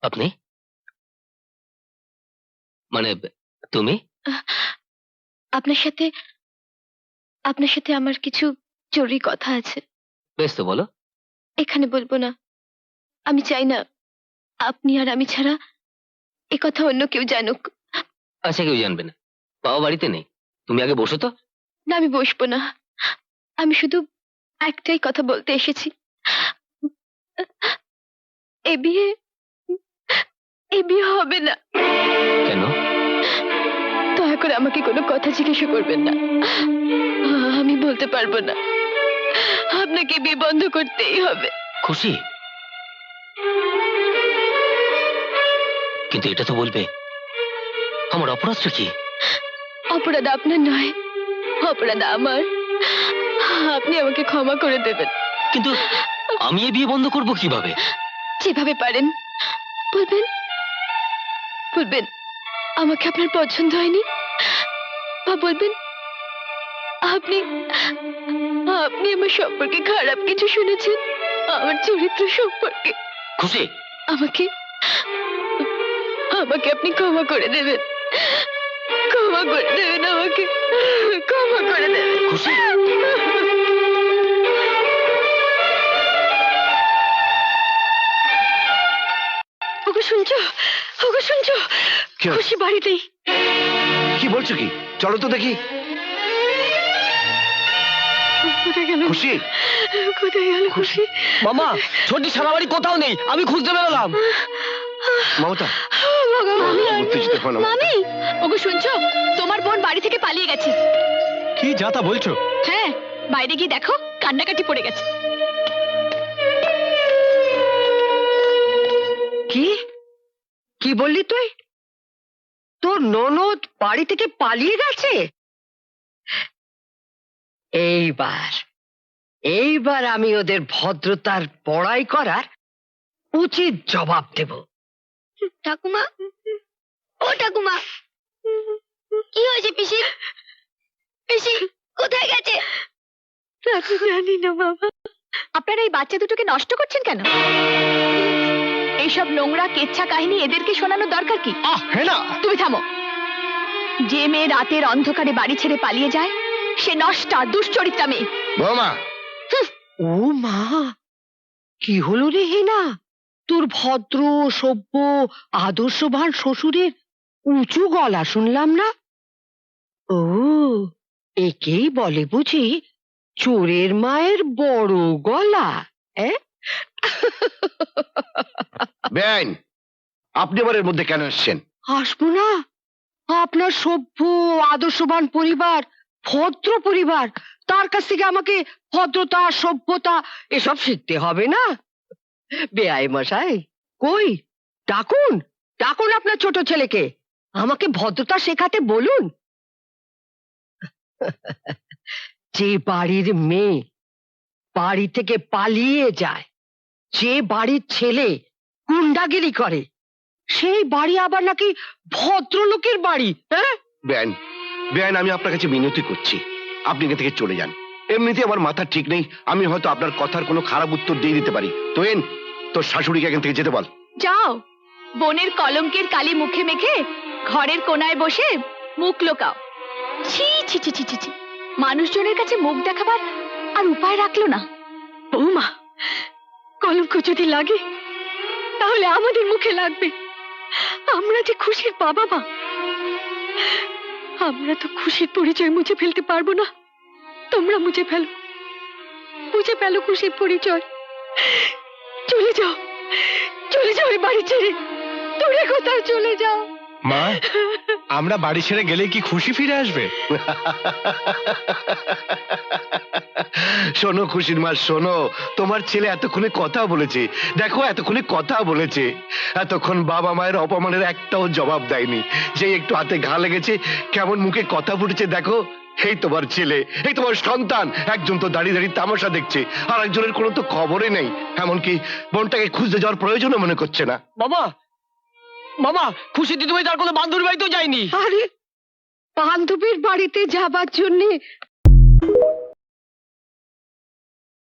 আপনি মানে তুমি? আপনার সাথে আমার কিছু জরুরি কথা আছে। বেশ তো বলো। এখানে বলবো না। আমি চাই না আপনি আর আমি ছাড়া এ কথা অন্য কেউ জানুক। আচ্ছা, কেউ জানবে না। বাবা বাড়িতে নেই, তুমি আগে বসো তো। না, আমি বসবো না। আমি শুধু একটাই কথা বলতে এসেছি। এ বিয়ে হবে না। কেন? দয়া করে আমাকে কোনো কথা জিজ্ঞাসা করবেন না। আমি বলতে পারবো না। আপনাকে বিয়ে বন্ধ করতেই হবে। খুশি, কিন্তু এটা তো বলবে আমার অপরাধটা কি? অপরাধ আপনার নয়, অপরাধ আমার। আপনি আমাকে ক্ষমা করে দেবেন। কিন্তু আমি এই বিয়ে বন্ধ করব কিভাবে? যেভাবে পারেন বলবেন আমাকে আপনার পছন্দ হয়নি, বা বলবেন আপনি আমার সম্পর্কে খারাপ কিছু শুনেছেন, আমার চরিত্র সম্পর্কে। খুশি, আমাকে আপনি ক্ষমা করে দেবেন। ক্ষমা করে দেবেন, আমাকে ক্ষমা করে দেবেন। খুশি, ওগো শুনছো? খুশি বাড়িতেই। কি বলছো কি? চলো তো দেখি। কোথায় গেল খুশি? কোথায় গেল খুশি? মামা, ছোটি সারা বাড়ি কোথাও নেই, আমি খুঁজতে বেরোলাম। মমতা, ভগবান, উত্তেজিত হও না। মামি, ওগো শুনছো? তোমার বোন বাড়ি থেকে পালিয়ে গেছে। কি যাতা বলছো? হ্যাঁ, বাইরে গিয়ে দেখো, কান্নাকাটি পড়ে গেছে। কি বললি তুই? তোর ননদ বাড়ি থেকে পালিয়ে গেছে? এইবার আমি ওদের ভদ্রতার বড়াই করার উচিত জবাব দেব। ঠাকুমা, ও ঠাকুমা, কি হয়েছে পিসি? কোথায় গেছে? জানি না বাবা। আপনারা এই বাচ্চা দুটোকে নষ্ট করছেন কেন? এইসব নোংরা কেচ্ছা কাহিনী এদেরকে শোনানোর দরকার কি? হ্যাঁ না, তুমি থামো। যে মেয়ে রাতের অন্ধকারে বাড়ি ছেড়ে পালিয়ে যায়, সে নষ্টা, দুশ্চরিত্রা মেয়ে। বৌমা, ও মা, কি হলো রে হেনা? তোর ভদ্র, সভ্য, আদর্শবান শ্বশুরের উঁচু গলা শুনলাম না? ও, একেই বলে বুঝি চোরের মায়ের বড় গলা? বেআইন, আপনি আবার এর মধ্যে কেন এসছেন? আসবো না? আপনার সভ্য আদর্শবান পরিবার, ভদ্র পরিবার, তার কাছ থেকে আমাকে ভদ্রতা, সভ্যতা এসব শিখতে হবে না? বেআই মশাই, কই, ডাকুন আপনার ছোট ছেলেকে, আমাকে ভদ্রতা শেখাতে বলুন। যে বাড়ির মেয়ে বাড়ি থেকে পালিয়ে যায়, যে বাড়ির ছেলে গুন্ডাগিরি করে, সেই বাড়ি আবার নাকি ভদ্রলোকের বাড়ি? বেআইন, আমি আপনার কাছে মিনতি করছি, আপনি এখান থেকে চলে যান। এমনিতে আমার মাথা ঠিক নেই, আমি হয়তো আপনার কথার কোনো খারাপ উত্তর দিয়ে দিতে পারি। তোর শাশুড়িকে এখান থেকে যেতে বল। যাও, বোনের কলঙ্কের কালি মুখে মেখে ঘরের কোনায় বসে মুখ লোকাও। ছি ছি ছি ছি ছি ছি, মানুষজনের কাছে মুখ দেখাবার আর উপায় রাখলো না। বৌমা, কলঙ্ক যদি লাগে তাহলে আমাদের মুখে লাগবে। আমরা যে খুশির বাবা মা, আমরা তো খুশির পরিচয় মুছে ফেলতে পারবো না। তোমরা মুছে ফেলো খুশির পরিচয়। চলে যাও এই বাড়ি ছেড়ে, দূরে কোথাও চলে যাও। মা, আমরা বাড়ি ছেড়ে গেলে কি খুশি ফিরে আসবে? শোনো খুশির মা, শোনো, তোমার ছেলে এতক্ষণে কথা বলেছে। দেখো, এতক্ষণে কথা বলেছে। এতক্ষণ বাবা মায়ের অপমানের একটাও জবাব দেয়নি। যে একটু হাতে ঘা লেগেছে, কেমন মুখে কথা ফুটেছে দেখো। এই তোমার ছেলে, এই তোমার সন্তান, একজন তো দাঁড়িয়ে দাঁড়িয়ে তামাশা দেখছে, আর একজনের কোনো তো খবরই নেই। এমনকি বোনটাকে খুঁজতে যাওয়ার প্রয়োজনও মনে করছে না। মামা, খুশি দিদিভাই তার কোনো বান্ধবীর বাড়িতেও যায়নি। আরে, বান্ধবীর বাড়িতে যাবার জন্যে